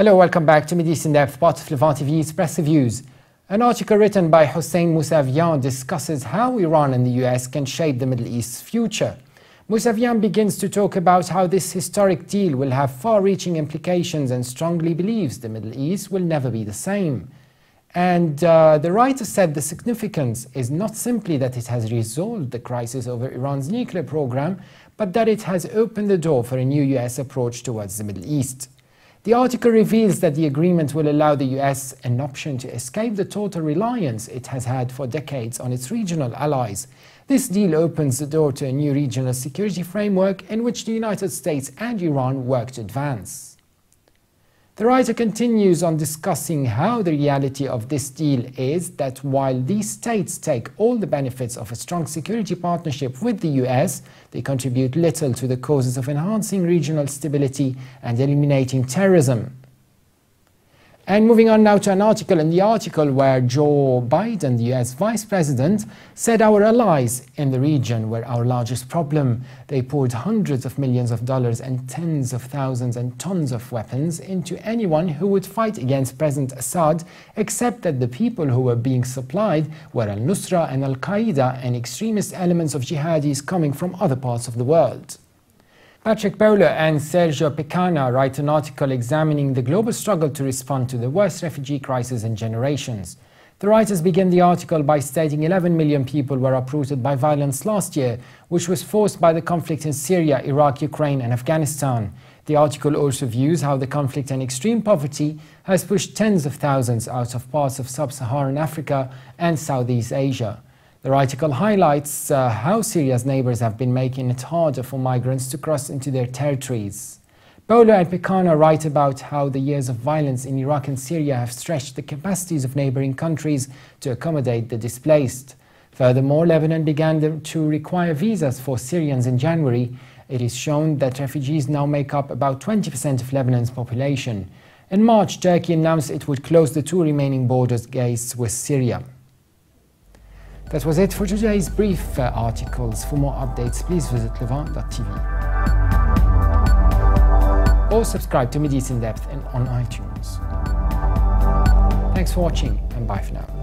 Hello, welcome back to Middle East in Depth, part of Levant TV's Press Reviews. An article written by Hossein Mousavian discusses how Iran and the US can shape the Middle East's future. Mousavian begins to talk about how this historic deal will have far-reaching implications and strongly believes the Middle East will never be the same. And the writer said the significance is not simply that it has resolved the crisis over Iran's nuclear program, but that it has opened the door for a new US approach towards the Middle East. The article reveals that the agreement will allow the US an option to escape the total reliance it has had for decades on its regional allies. This deal opens the door to a new regional security framework in which the United States and Iran work to advance. The writer continues on discussing how the reality of this deal is that while these states take all the benefits of a strong security partnership with the US, they contribute little to the causes of enhancing regional stability and eliminating terrorism. And moving on now to an article in the article where Joe Biden, the US Vice President, said our allies in the region were our largest problem. They poured hundreds of millions of dollars and tens of thousands and tons of weapons into anyone who would fight against President Assad, except that the people who were being supplied were al-Nusra and al-Qaeda and extremist elements of jihadis coming from other parts of the world. Patrick Paulo and Sergio Pecana write an article examining the global struggle to respond to the worst refugee crisis in generations. The writers begin the article by stating 11 million people were uprooted by violence last year, which was forced by the conflict in Syria, Iraq, Ukraine and Afghanistan. The article also views how the conflict and extreme poverty has pushed tens of thousands out of parts of sub-Saharan Africa and Southeast Asia. The article highlights how Syria's neighbors have been making it harder for migrants to cross into their territories. Paulo and Pecana write about how the years of violence in Iraq and Syria have stretched the capacities of neighboring countries to accommodate the displaced. Furthermore, Lebanon began to require visas for Syrians in January. It is shown that refugees now make up about 20% of Lebanon's population. In March, Turkey announced it would close the two remaining border gates with Syria. That was it for today's brief articles. For more updates, please visit Levant.tv. Or subscribe to Middle East in Depth on iTunes. Thanks for watching and bye for now.